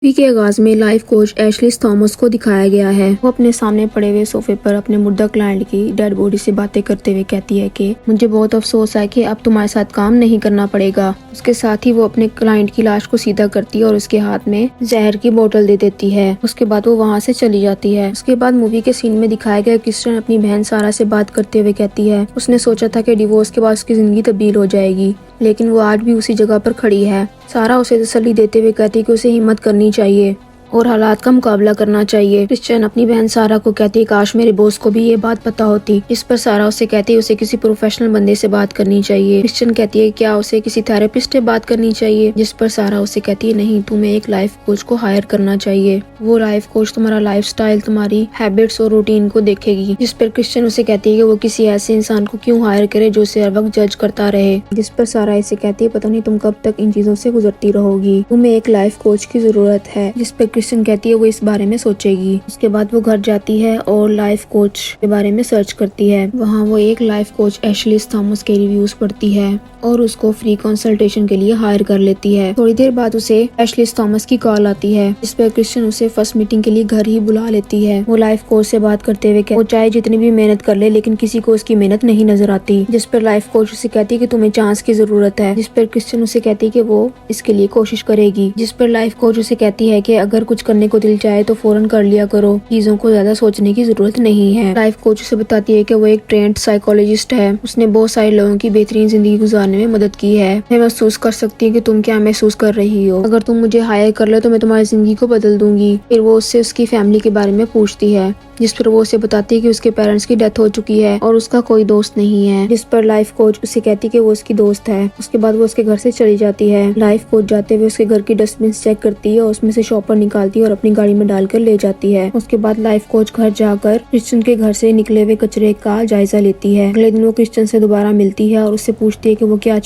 Movie के आगाज में लाइफ कोच एशली थॉमस को दिखाया गया है। वो अपने सामने पड़े हुए सोफे पर अपने मुर्दा क्लाइंट की डेड बॉडी से बातें करते हुए कहती है कि मुझे बहुत अफसोस है कि अब तुम्हारे साथ काम नहीं करना पड़ेगा। उसके साथ ही वो अपने क्लाइंट की लाश को सीधा करती है और उसके हाथ में जहर की बोतल दे देती है। उसके बाद वो वहाँ से चली जाती है। उसके बाद मूवी के सीन में दिखाया गया क्रिस्टियन अपनी बहन सारा से बात करते हुए कहती है उसने सोचा था कि डिवोर्स के बाद उसकी जिंदगी तब्दील हो जाएगी, लेकिन वो आज भी उसी जगह पर खड़ी है। सारा उसे तसल्ली देते हुए कहती है कि उसे हिम्मत करनी चाहिए और हालात का मुकाबला करना चाहिए। क्रिस्टियन अपनी बहन सारा को कहती है काश मेरे बॉस को भी ये बात पता होती। इस पर सारा उसे कहती है उसे किसी प्रोफेशनल बंदे से बात करनी चाहिए। क्रिस्टियन कहती है क्या उसे किसी थेरेपिस्ट से बात करनी चाहिए, जिस पर सारा उसे कहती है नहीं, तुम्हें एक लाइफ कोच को हायर करना चाहिए। वो लाइफ कोच तुम्हारा लाइफस्टाइल, तुम्हारी हैबिट्स और रूटीन को देखेगी। जिस पर क्रिस्टियन उसे कहती है कि वो किसी ऐसे इंसान को क्यों हायर करे जो उसे हर वक्त जज करता रहे। जिस पर सारा इसे कहती है पता नहीं तुम कब तक इन चीजों से गुजरती रहोगी, तुम्हें एक लाइफ कोच की जरूरत है। जिस पर क्रिस्टियन कहती है वो इस बारे में सोचेगी। उसके बाद वो घर जाती है और लाइफ कोच के बारे में सर्च करती है। वहाँ वो एक लाइफ कोच एशली थॉमस के रिव्यूज पढ़ती है और उसको फ्री कंसल्टेशन के लिए हायर कर लेती है। थोड़ी देर बाद उसे एशली थॉमस की कॉल आती है, जिस पर क्रिस्टियन उसे फर्स्ट मीटिंग के लिए घर ही बुला लेती है। वो लाइफ कोच से बात करते हुए वो चाहे जितनी भी मेहनत कर ले लेकिन किसी को उसकी मेहनत नहीं नजर आती। जिस पर लाइफ कोच उसे कहती है कि तुम्हें चांस की जरूरत है। जिस पर क्रिस्टियन उसे कहती है कि वो इसके लिए कोशिश करेगी। जिस पर लाइफ कोच उसे कहती है कि अगर कुछ करने को दिल चाहे तो फौरन कर लिया करो, चीजों को ज्यादा सोचने की जरूरत नहीं है। लाइफ कोच उसे बताती है कि वो एक ट्रेंड साइकोलॉजिस्ट है, उसने बहुत सारे लोगों की बेहतरीन जिंदगी गुजारने में मदद की है। मैं महसूस कर सकती हूँ कि तुम क्या महसूस कर रही हो, अगर तुम मुझे हायर कर लो तो मैं तुम्हारी जिंदगी को बदल दूंगी। फिर वो उससे उसकी फैमिली के बारे में पूछती है, जिस पर वो उसे बताती है कि उसके पेरेंट्स की डेथ हो चुकी है और उसका कोई दोस्त नहीं है। जिस पर लाइफ कोच उसे कहती है कि वो उसकी दोस्त है। उसके बाद वो उसके घर से चली जाती है। लाइफ कोच जाते हुए उसके घर की डस्टबिन चेक करती है और उसमें से शॉपर निकालती है और अपनी गाड़ी में डालकर ले जाती है। उसके बाद लाइफ कोच घर जाकर क्रिस्टियन के घर से निकले हुए कचरे का जायजा लेती है। अगले दिन वो क्रिस्टियन से दोबारा मिलती है और उससे पूछती है कि वो क्या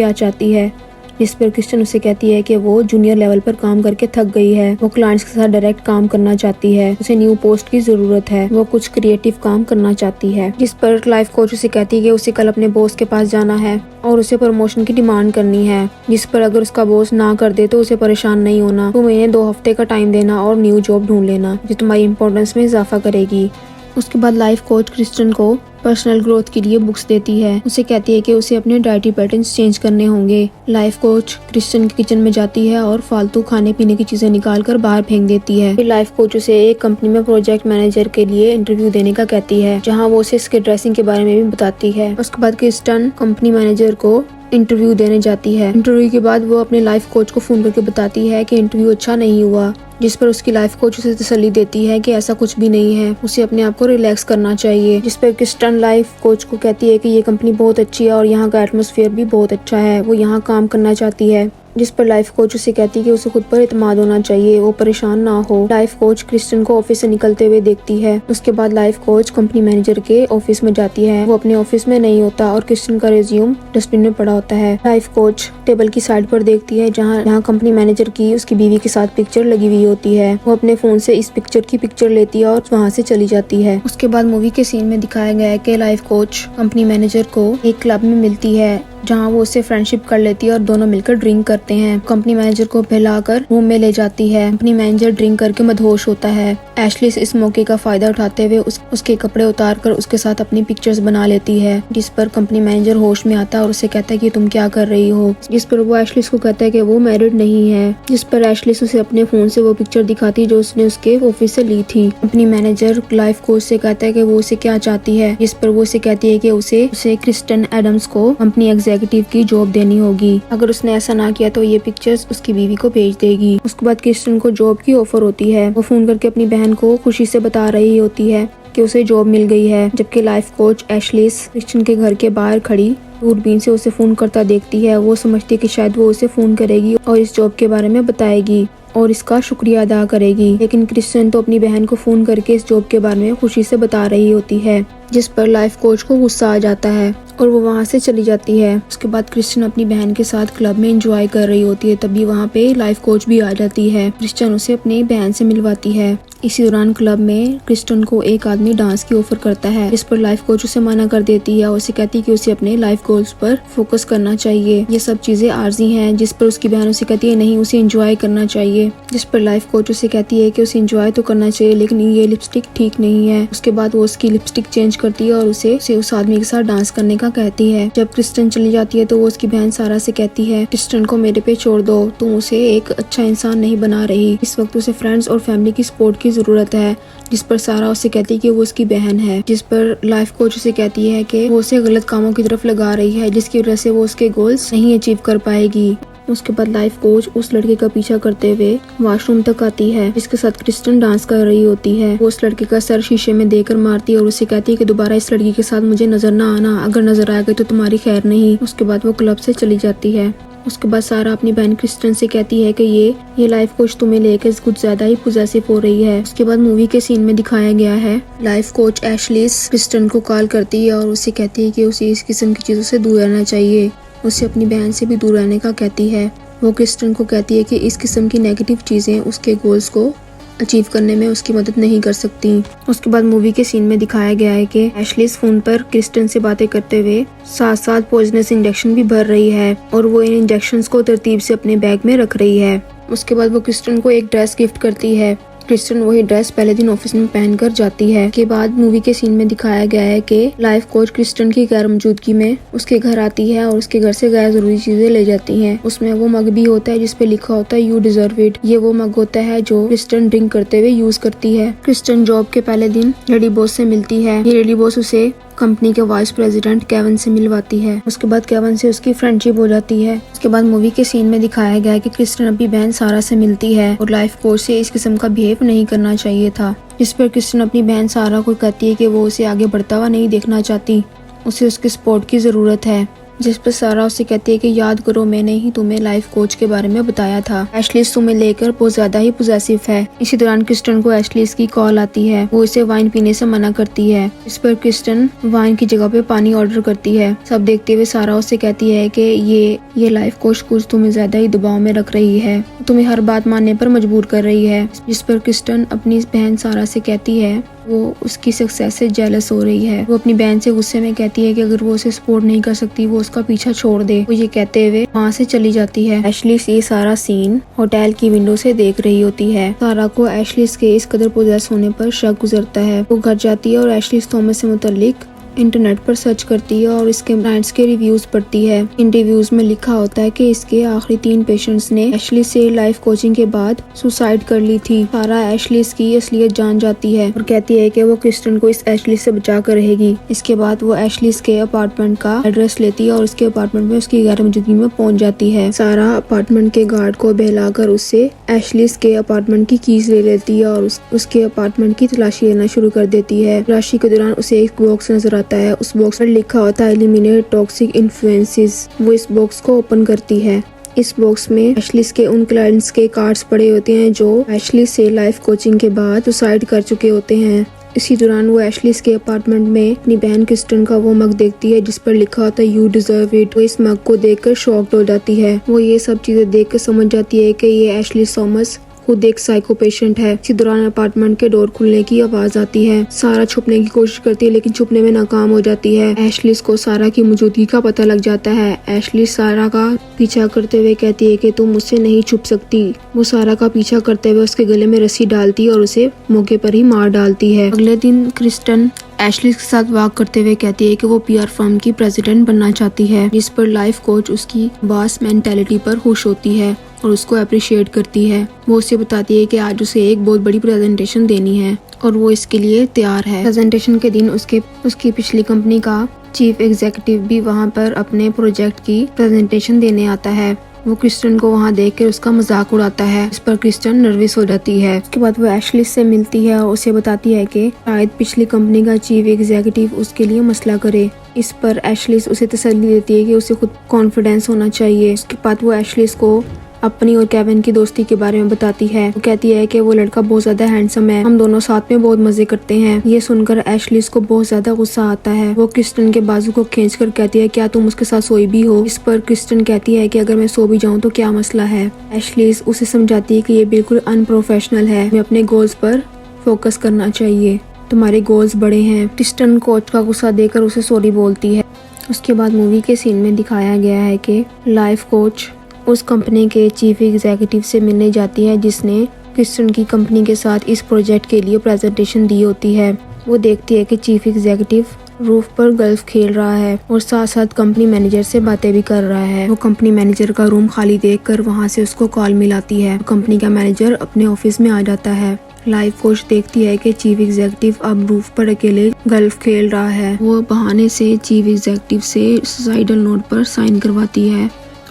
चाहती है जिस पर क्रिस्टियन उसे कहती है कि वो जूनियर लेवल पर काम करके थक गई है। वो क्लाइंट्स के साथ डायरेक्ट काम करना चाहती है, उसे न्यू पोस्ट की जरूरत है, वो कुछ क्रिएटिव काम करना चाहती है। जिस पर लाइफ कोच उसे कहती है कि उसे कल अपने बॉस के पास जाना है और उसे प्रमोशन की डिमांड करनी है। जिस पर अगर उसका बॉस ना कर दे तो उसे परेशान नहीं होना, तुम्हें 2 हफ्ते का टाइम देना और न्यू जॉब ढूंढ लेना जो तुम्हारी इम्पोर्टेंस में इजाफा करेगी। उसके बाद लाइफ कोच क्रिस्टियन को पर्सनल ग्रोथ के लिए बुक्स देती है। उसे कहती है कि उसे अपने डाइटरी पैटर्न्स चेंज करने होंगे। लाइफ कोच क्रिस्टियन के किचन में जाती है और फालतू खाने पीने की चीजें निकाल कर बाहर फेंक देती है। फिर लाइफ कोच उसे एक कंपनी में प्रोजेक्ट मैनेजर के लिए इंटरव्यू देने का कहती है, जहाँ वो उसे इसके ड्रेसिंग के बारे में भी बताती है। उसके बाद क्रिस्टियन कंपनी मैनेजर को इंटरव्यू देने जाती है। इंटरव्यू के बाद वो अपने लाइफ कोच को फोन करके बताती है कि इंटरव्यू अच्छा नहीं हुआ। जिस पर उसकी लाइफ कोच उसे तसल्ली देती है कि ऐसा कुछ भी नहीं है, उसे अपने आप को रिलैक्स करना चाहिए। जिस पर क्रिस्टियन लाइफ कोच को कहती है कि ये कंपनी बहुत अच्छी है और यहाँ का एटमॉस्फेयर भी बहुत अच्छा है, वो यहाँ काम करना चाहती है। जिस पर लाइफ कोच उसे कहती है कि उसे खुद पर इत्मीनान होना चाहिए, वो परेशान ना हो। लाइफ कोच क्रिस्टियन को ऑफिस से निकलते हुए देखती है। उसके बाद लाइफ कोच कंपनी मैनेजर के ऑफिस में जाती है। वो अपने ऑफिस में नहीं होता और क्रिस्टियन का रिज्यूम डस्टबिन में पड़ा होता है। लाइफ कोच टेबल की साइड पर देखती है जहाँ कंपनी मैनेजर की उसकी बीवी के साथ पिक्चर लगी हुई होती है। वो अपने फोन से इस पिक्चर की पिक्चर लेती है और वहाँ से चली जाती है। उसके बाद मूवी के सीन में दिखाया गया है कि लाइफ कोच कंपनी मैनेजर को एक क्लब में मिलती है, जहाँ वो उससे फ्रेंडशिप कर लेती है और दोनों मिलकर ड्रिंक करते हैं। कंपनी मैनेजर को पिलाकर रूम में ले जाती है। कंपनी मैनेजर ड्रिंक करके मदहोश होता है। एशली इस मौके का फायदा उठाते हुए उसके कपड़े उतार कर उसके साथ अपनी पिक्चर्स बना लेती है। जिस पर कंपनी मैनेजर होश में आता है और उसे कहता है कि तुम क्या कर रही हो। जिस पर वो एशली को कहता है कि वो मैरिड नहीं है। जिस पर एशली उसे अपने फोन से वो पिक्चर दिखाती है जो उसने उसके ऑफिस से ली थी। कंपनी मैनेजर लाइफ कोच से कहता है कि वो उसे क्या चाहती है। जिस पर वो उसे कहती है कि उसे क्रिस्टियन एडम्स को कंपनी एग्जीक्यूटिव की जॉब देनी होगी। अगर उसने ऐसा ना किया तो ये पिक्चर्स उसकी बीवी को भेज देगी। उसके बाद क्रिस्टियन को जॉब की ऑफर होती है। वो फोन करके अपनी बहन को खुशी से बता रही होती है कि उसे जॉब मिल गई है, जबकि लाइफ कोच एशली क्रिस्टियन के घर के बाहर खड़ी दूरबीन से उसे फोन करता देखती है। वो समझती है कि शायद वो उसे फोन करेगी और इस जॉब के बारे में बताएगी और इसका शुक्रिया अदा करेगी, लेकिन क्रिस्टियन तो अपनी बहन को फोन करके इस जॉब के बारे में खुशी से बता रही होती है। जिस पर लाइफ कोच को गुस्सा आ जाता है और वो वहाँ से चली जाती है। उसके बाद क्रिस्टन अपनी बहन के साथ क्लब में एंजॉय कर रही होती है, तभी वहाँ पे लाइफ कोच भी आ जाती है। क्रिस्टन उसे अपनी बहन से मिलवाती है। इसी दौरान क्लब में क्रिस्टन को एक आदमी डांस की ऑफर करता है, इस पर लाइफ कोच उसे मना कर देती है और उसे कहती है कि उसे अपने लाइफ गोल्स पर फोकस करना चाहिए। ये सब चीजें आर्जी हैं, जिस पर उसकी बहन उसे कहती है नहीं, उसे एंजॉय करना चाहिए। जिस पर लाइफ कोच उसे कहती है कि उसे एंजॉय तो करना चाहिए लेकिन ये लिपस्टिक ठीक नहीं है। उसके बाद वो उसकी लिपस्टिक चेंज करती है और उसे उस आदमी के साथ डांस करने का कहती है। जब क्रिस्टन चली जाती है तो वो उसकी बहन सारा से कहती है क्रिस्टन को मेरे पे छोड़ दो, तुम उसे एक अच्छा इंसान नहीं बना रही। इस वक्त उसे फ्रेंड्स और फैमिली की सपोर्ट की जरूरत है। जिस पर सारा उसे कहती है कि वो उसकी बहन है। जिस पर लाइफ कोच उसे कहती है कि वो उसे गलत कामों की तरफ लगा रही है, जिसकी वजह से वो उसके गोल्स नहीं अचीव कर पाएगी। उसके बाद लाइफ कोच उस लड़के का पीछा करते हुए वॉशरूम तक आती है, जिसके साथ क्रिस्टन डांस कर रही होती है। वो उस लड़के का सर शीशे में देकर मारती है और उसे कहती है कि दोबारा इस लड़की के साथ मुझे नजर ना आना, अगर नजर आएगा तो तुम्हारी खैर नहीं। उसके बाद वो क्लब से चली जाती है। उसके बाद सारा अपनी बहन क्रिस्टन से कहती है कि ये लाइफ कोच तुम्हें लेकर कुछ ज्यादा ही पोजेसिव हो रही है। उसके बाद मूवी के सीन में दिखाया गया है लाइफ कोच एशलीस क्रिस्टन को कॉल करती है और उसे कहती है कि उसे इस किस्म की चीजों से दूर रहना चाहिए। उसे अपनी बहन से भी दूर रहने का कहती है। वो क्रिस्टन को कहती है कि इस किस्म की नेगेटिव चीजें उसके गोल्स को अचीव करने में उसकी मदद नहीं कर सकती। उसके बाद मूवी के सीन में दिखाया गया है कि एशलीस फोन पर क्रिस्टन से बातें करते हुए साथ साथ पॉइजनस इंजेक्शन भी भर रही है और वो इन इंजेक्शंस को तरतीब से अपने बैग में रख रही है। उसके बाद वो क्रिस्टन को एक ड्रेस गिफ्ट करती है। क्रिस्टन वही ड्रेस पहले दिन ऑफिस में पहनकर जाती है। के बाद मूवी के सीन में दिखाया गया है कि लाइफ कोच क्रिस्टन की गैर मौजूदगी में उसके घर आती है और उसके घर से गैर जरूरी चीजें ले जाती हैं। उसमें वो मग भी होता है जिसपे लिखा होता है यू डिजर्व इट। ये वो मग होता है जो क्रिस्टन ड्रिंक करते हुए यूज करती है। क्रिस्टन जॉब के पहले दिन लेडी बॉस से मिलती है। ये लेडी बॉस उसे कंपनी के वाइस प्रेसिडेंट केविन से मिलवाती है। उसके बाद केविन से उसकी फ्रेंडशिप हो जाती है। उसके बाद मूवी के सीन में दिखाया गया है कि क्रिस्टन अपनी बहन सारा से मिलती है और लाइफ कोच से इस किस्म का बिहेव नहीं करना चाहिए था। जिस पर क्रिस्टन अपनी बहन सारा को कहती है कि वो उसे आगे बढ़ता हुआ नहीं देखना चाहती, उसे उसके सपोर्ट की जरूरत है। जिस पर सारा उससे कहती है कि याद करो मैंने ही तुम्हें लाइफ कोच के बारे में बताया था, एशलीस तुम्हें लेकर बहुत ज्यादा ही पोजेसिव है। इसी दौरान क्रिस्टन को एशलीस की कॉल आती है। वो इसे वाइन पीने से मना करती है। इस पर क्रिस्टन वाइन की जगह पे पानी ऑर्डर करती है। सब देखते हुए सारा उससे कहती है कि ये लाइफ कोच कुछ तुम्हें ज्यादा ही दबाव में रख रही है, तुम्हें हर बात मानने पर मजबूर कर रही है। जिस पर क्रिस्टन अपनी बहन सारा से कहती है वो उसकी सक्सेस से जेलस हो रही है। वो अपनी बहन से गुस्से में कहती है कि अगर वो उसे सपोर्ट नहीं कर सकती वो उसका पीछा छोड़ दे। वो ये कहते हुए वहाँ से चली जाती है। एशलीस ये सारा सीन होटल की विंडो से देख रही होती है। सारा को एशलीस के इस कदर पोजेस होने पर शक गुजरता है। वो घर जाती है और एशलीस थॉमस से मुतालिक इंटरनेट पर सर्च करती है और इसके क्लाइंट्स के रिव्यूज पढ़ती है। इन रिव्यूज में लिखा होता है कि इसके आखिरी 3 पेशेंट्स ने एशलीस से लाइफ कोचिंग के बाद सुसाइड कर ली थी। सारा एशलीस की असलियत जान जाती है और कहती है कि वो क्रिस्टन को इस एशलीस से बचा कर रहेगी। इसके बाद वो एशलीस के अपार्टमेंट का एड्रेस लेती है और उसके अपार्टमेंट में उसकी गैर मौजूदगी में पहुंच जाती है। सारा अपार्टमेंट के गार्ड को बहलाकर उससे एशलीस के अपार्टमेंट की कीज ले लेती है और उसके अपार्टमेंट की तलाशी लेना शुरू कर देती है। तलाशी के दौरान उसे एक बॉक्स नजर है। उस बॉक्स पर लिखा होता है एलिमिनेट टॉक्सिक इन्फ्लुएंसेस। वो इस बॉक्स को ओपन करती है। इस बॉक्स में एशलीस के उन क्लाइंट्स के कार्ड्स पड़े होते हैं जो एशलीस से लाइफ कोचिंग के बाद सुसाइड कर चुके होते हैं। इसी दौरान वो एशलीस के अपार्टमेंट में अपनी बहन क्रिस्टन का वो मग देखती है जिस पर लिखा होता है यू डिजर्व इट। वो इस मग को देखकर शॉक्ड हो जाती है। वो ये सब चीजें देखकर समझ जाती है कि ये एशलीस थॉमस खुद एक साइको पेशेंट है। इसी दौरान अपार्टमेंट के डोर खुलने की आवाज आती है। सारा छुपने की कोशिश करती है लेकिन छुपने में नाकाम हो जाती है। एशलीस को सारा की मौजूदगी का पता लग जाता है। एशलीस सारा का पीछा करते हुए कहती है कि तुम मुझसे नहीं छुप सकती। वो सारा का पीछा करते हुए उसके गले में रस्सी डालती है और उसे मौके पर ही मार डालती है। अगले दिन क्रिस्टन एशलीस के साथ वॉक करते हुए कहती है कि वो पीआर फर्म की प्रेसिडेंट बनना चाहती है। जिस पर लाइफ कोच उसकी बॉस मेंटालिटी पर खुश होती है और उसको अप्रिशिएट करती है। वो उसे बताती है कि आज उसे एक बहुत बड़ी प्रेजेंटेशन देनी है और वो इसके लिए तैयार है। प्रेजेंटेशन के दिन उसकी पिछली कंपनी का चीफ एग्जीक्यूटिव भी वहाँ पर अपने प्रोजेक्ट की प्रेजेंटेशन देने आता है। वो क्रिस्टन को वहाँ देखकर उसका मजाक उड़ाता है। इस पर क्रिस्टन नर्वस हो जाती है। उसके बाद वो एशलीस से मिलती है और उसे बताती है कि शायद पिछली कंपनी का चीफ एग्जीक्यूटिव उसके लिए मसला करे। इस पर एशलीस उसे तसल्ली देती है कि उसे खुद कॉन्फिडेंस होना चाहिए। उसके बाद वो एशलीस को अपनी और केविन की दोस्ती के बारे में बताती है। वो कहती है कि वो लड़का बहुत ज्यादा हैंडसम है, हम दोनों साथ में बहुत मजे करते हैं। ये सुनकर एशलिस को बहुत ज्यादा गुस्सा आता है। वो क्रिस्टन के बाजू को खींचकर कहती है, क्या तुम उसके साथ सोई भी हो? इस पर क्रिस्टन कहती है कि अगर मैं सो भी जाऊँ तो क्या मसला है। एशलिस उसे समझाती है कि ये बिल्कुल अनप्रोफेशनल है, हमें अपने गोल्स पर फोकस करना चाहिए, तुम्हारे गोल्स बड़े हैं। क्रिस्टन कोच का गुस्सा देकर उसे सॉरी बोलती है। उसके बाद मूवी के सीन में दिखाया गया है कि लाइफ कोच उस कंपनी के चीफ एग्जीक्यूटिव से मिलने जाती है जिसने क्रिस्टन की कंपनी के साथ इस प्रोजेक्ट के लिए प्रेजेंटेशन दी होती है। वो देखती है कि चीफ एग्जीक्यूटिव रूफ पर गोल्फ खेल रहा है और साथ साथ कंपनी मैनेजर से बातें भी कर रहा है। वो कंपनी मैनेजर का रूम खाली देखकर वहाँ से उसको कॉल मिलाती है। कंपनी का मैनेजर अपने ऑफिस में आ जाता है। लाइफ कोच देखती है कि चीफ एग्जीक्यूटिव अब रूफ पर अकेले गोल्फ खेल रहा है। वो बहाने से चीफ एग्जीक्यूटिव से सुसाइडल नोट पर साइन करवाती है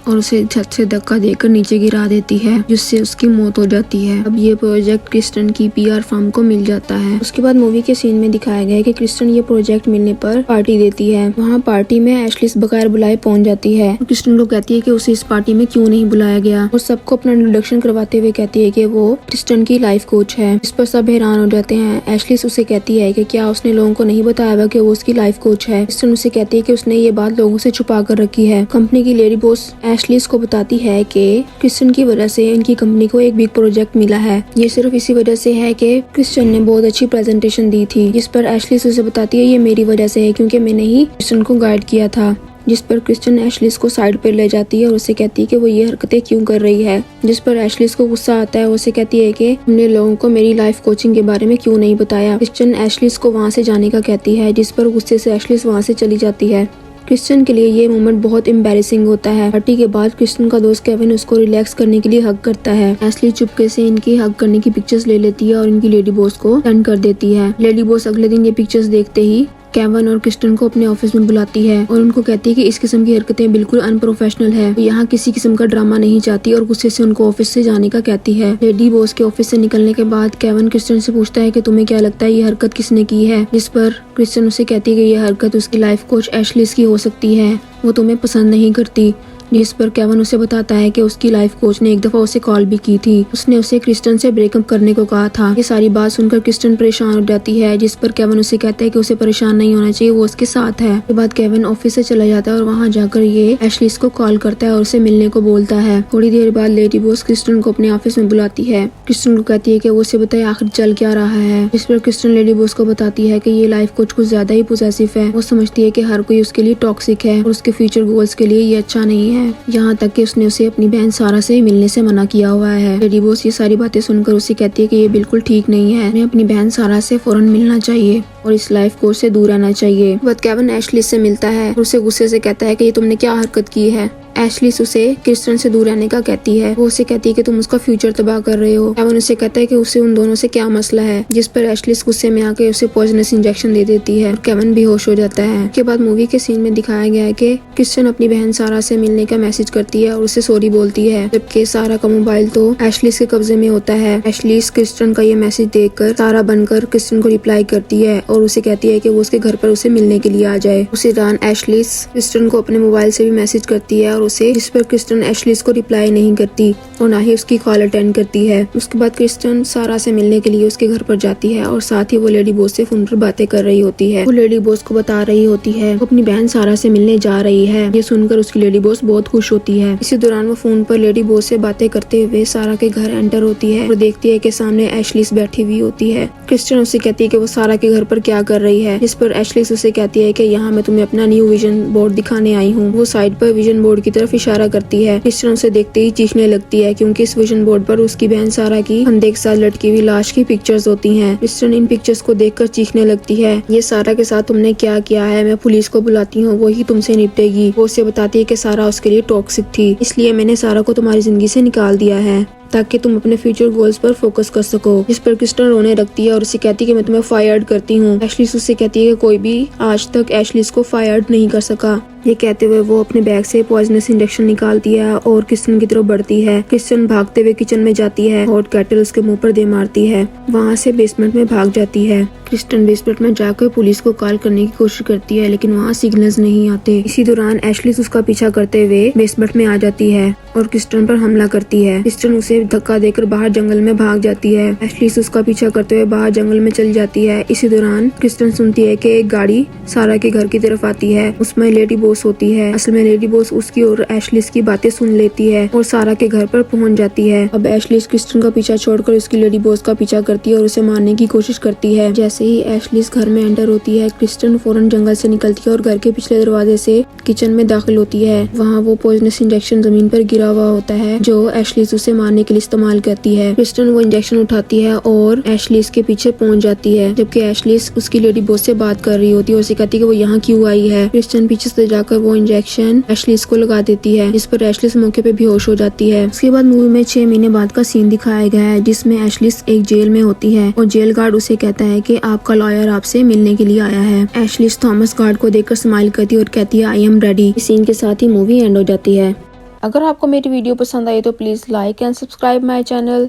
और उसे छत से धक्का देकर नीचे गिरा देती है, जिससे उसकी मौत हो जाती है। अब ये प्रोजेक्ट क्रिस्टन की पीआर फर्म को मिल जाता है। उसके बाद मूवी के सीन में दिखाया गया है कि क्रिस्टन ये प्रोजेक्ट मिलने पर पार्टी देती है। वहाँ पार्टी में एशलिस बगैर बुलाए पहुंच जाती है। क्रिस्टन को कहती है कि उसे इस पार्टी में क्यों नहीं बुलाया गया और सबको अपना इंट्रोडक्शन करवाते हुए कहती है कि वो क्रिस्टन की लाइफ कोच है। इस पर सब हैरान हो जाते हैं। एशलिस उसे कहती है कि क्या उसने लोगों को नहीं बताया हुआ कि वो उसकी लाइफ कोच है। क्रिस्टन उसे कहती है कि उसने ये बात लोगों से छुपा कर रखी है। कंपनी की लेडी बॉस एशलिस को बताती है कि क्रिस्टन की वजह से इनकी कंपनी को एक बिग प्रोजेक्ट मिला है। ये सिर्फ इसी वजह से है कि क्रिस्टन ने बहुत अच्छी प्रेजेंटेशन दी थी। जिस पर एशलिस उसे बताती है ये मेरी वजह से है क्योंकि मैंने ही क्रिस्टन को गाइड किया था। जिस पर क्रिस्टन एशलिस को साइड पर ले जाती है और उसे कहती है कि वो ये हरकतें क्यों कर रही है। जिस पर एशलिस को गुस्सा आता है। उसे कहती है कि हमने लोगों को मेरी लाइफ कोचिंग के बारे में क्यों नहीं बताया। क्रिस्टन एशलिस को वहाँ से जाने का कहती है, जिस पर गुस्से से एशलिस वहाँ से चली जाती है। क्रिस्टन के लिए ये मोमेंट बहुत एम्बैरेसिंग होता है। पार्टी के बाद क्रिस्टन का दोस्त केविन उसको रिलैक्स करने के लिए हग करता है। एशली चुपके से इनकी हग करने की पिक्चर्स ले लेती है और इनकी लेडी बॉस को सेंड कर देती है। लेडी बॉस अगले दिन ये पिक्चर्स देखते ही केविन और क्रिस्टन को अपने ऑफिस में बुलाती है और उनको कहती है कि इस किस्म की हरकतें बिल्कुल अनप्रोफेशनल है। वो यहाँ किसी किस्म का ड्रामा नहीं चाहती और गुस्से से उनको ऑफिस से जाने का कहती है। लेडी बॉस के ऑफिस से निकलने के बाद केविन क्रिस्टन से पूछता है कि तुम्हें क्या लगता है ये हरकत किसने की है। जिस पर क्रिस्टन उसे कहती है कि ये हरकत उसकी लाइफ कोच एशलिस की हो सकती है, वो तुम्हें पसंद नहीं करती। जिस पर केविन उसे बताता है कि उसकी लाइफ कोच ने एक दफा उसे कॉल भी की थी। उसने उसे क्रिस्टन से ब्रेकअप करने को कहा था। ये सारी बात सुनकर क्रिस्टन परेशान हो जाती है। जिस पर केविन उसे कहता है कि उसे परेशान नहीं होना चाहिए, वो उसके साथ है। उसके बाद केविन ऑफिस से चला जाता है और वहाँ जाकर ये एशलिस को कॉल करता है और उसे मिलने को बोलता है। थोड़ी देर बाद लेडी बॉस क्रिस्टन को अपने ऑफिस में बुलाती है। क्रिस्टन को कहती है कि वो उसे बताए आखिर चल क्या रहा है। इस पर क्रिस्टन लेडी बॉस को बताती है कि ये लाइफ कोच कुछ ज्यादा ही पोसेसिव है। वो समझती है कि हर कोई उसके लिए टॉक्सिक है और उसके फ्यूचर गोल्स के लिए ये अच्छा नहीं है। यहाँ तक कि उसने उसे अपनी बहन सारा से मिलने से मना किया हुआ है। लेडी बॉस ये सारी बातें सुनकर उसे कहती है कि ये बिल्कुल ठीक नहीं है, हमें अपनी बहन सारा से फौरन मिलना चाहिए और इस लाइफ कोच से दूर रहना चाहिए। बट केविन एशलिस से मिलता है और उसे गुस्से से कहता है कि ये तुमने क्या हरकत की है। एशलिस उसे क्रिस्टन से दूर रहने का कहती है। वो उसे कहती है कि तुम उसका फ्यूचर तबाह कर रहे हो। केविन उसे कहता है कि उसे उन दोनों से क्या मसला है। जिस पर एशलिस गुस्से में आके उसे पॉइजनस इंजेक्शन दे देती है और केविन बेहोश हो जाता है। उसके बाद मूवी के सीन में दिखाया गया है कि क्रिस्टन अपनी बहन सारा से मिलने का मैसेज करती है और उसे सॉरी बोलती है, जबकि सारा का मोबाइल तो एशलिस के कब्जे में होता है। एशलिस क्रिस्टन का ये मैसेज देखकर सारा बनकर क्रिस्टन को रिप्लाई करती है और उसे कहती है कि वो उसके घर पर उसे मिलने के लिए आ जाए। उसी दौरान एशलिस क्रिस्टन को अपने मोबाइल से भी मैसेज करती है और उसे, जिस पर क्रिस्टन एशलिस को रिप्लाई नहीं करती और ना ही उसकी कॉल अटेंड करती है। उसके बाद क्रिस्टन सारा से मिलने के लिए उसके घर पर जाती है और साथ ही वो लेडी बॉस से फोन पर बातें कर रही होती है। वो लेडी बॉस को बता रही होती है वो अपनी बहन सारा से मिलने जा रही है। ये सुनकर उसकी लेडी बॉस बहुत खुश होती है। इसी दौरान वो फोन पर लेडी बॉस से बातें करते हुए सारा के घर एंटर होती है और देखती है कि सामने एशलिस बैठी हुई होती है। क्रिस्टन उसे कहती है कि वो सारा के घर पर क्या कर रही है। जिस पर एशलिस उसे कहती है कि यहाँ मैं तुम्हें अपना न्यू विजन बोर्ड दिखाने आई हूँ। वो साइड पर विजन बोर्ड की तरफ इशारा करती है। क्रिस्टन उसे देखते ही चीखने लगती है क्योंकि इस विजन बोर्ड पर उसकी बहन सारा की फंदे के साथ लटकी हुई लाश की पिक्चर्स होती हैं। क्रिस्टन इन पिक्चर्स को देखकर चीखने लगती है, ये सारा के साथ तुमने क्या किया है, मैं पुलिस को बुलाती हूँ, वो ही तुमसे निपटेगी। वो उसे बताती है कि सारा उसके लिए टॉक्सिक थी, इसलिए मैंने सारा को तुम्हारी जिंदगी से निकाल दिया है ताकि तुम अपने फ्यूचर गोल्स पर फोकस कर सको। जिस पर क्रिस्टन रोने लगती है और उसे कहती है कि मैं तुम्हें फायर्ड करती हूँ। एशलिस उससे कहती है कि कोई भी आज तक एशलिस को फायर्ड नहीं कर सका। ये कहते हुए वो अपने बैग से पॉइजनस इंजेक्शन निकालती है और क्रिस्टन की तरफ बढ़ती है। क्रिस्टन भागते हुए किचन में जाती है और केटल उसके मुंह पर दे मारती है। वहाँ से बेसमेंट में भाग जाती है। क्रिस्टन बेसमेंट में जाकर पुलिस को कॉल करने की कोशिश करती है, लेकिन वहाँ सिग्नल्स नहीं आते। इसी दौरान एशलिस उसका पीछा करते हुए बेसमेंट में आ जाती है और क्रिस्टन पर हमला करती है। क्रिस्टन उसे धक्का देकर बाहर जंगल में भाग जाती है। एशलिस उसका पीछा करते हुए बाहर जंगल में चली जाती है। इसी दौरान क्रिस्टन सुनती है कि एक गाड़ी सारा के घर की तरफ आती है। उसमें लेडी बॉस होती है। असल में लेडी बॉस उसकी और एशलिस की बातें सुन लेती है और सारा के घर पर पहुंच जाती है। अब एशलिस क्रिस्टन का पीछा छोड़कर उसकी लेडी बॉस का पीछा करती है और उसे मारने की कोशिश करती है। जैसे ही एशलिस घर में एंटर होती है, क्रिस्टन फौरन जंगल से निकलती है और घर के पिछले दरवाजे से किचन में दाखिल होती है। वहाँ वो पॉइजनस इंजेक्शन जमीन पर गिरा हुआ होता है जो एशलिस उसे मारने के लिए इस्तेमाल करती है। क्रिस्टन वो इंजेक्शन उठाती है और एशलिस के पीछे पहुंच जाती है, जबकि एशलिस उसकी लेडी बॉस से बात कर रही होती है और उसे कहती है कि वो यहाँ क्यों आई है। क्रिस्टन पीछे से जाकर वो इंजेक्शन एशलिस को लगा देती है, जिस पर एशलिस मौके पे बेहोश हो जाती है। उसके बाद मूवी में 6 महीने बाद का सीन दिखाया गया है, जिसमें एशलिस एक जेल में होती है और जेल गार्ड उसे कहता है कि आपका लॉयर आपसे मिलने के लिए आया है। एशलिस थॉमस गार्ड को देखकर स्माइल करती है और कहती है आई एम रेडी। इस सीन के साथ ही मूवी एंड हो जाती है। अगर आपको मेरी वीडियो पसंद आई तो please like and subscribe my channel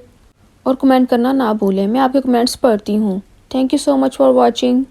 और कमेंट करना ना भूलें। मैं आपके कमेंट्स पढ़ती हूँ। Thank you so much for watching.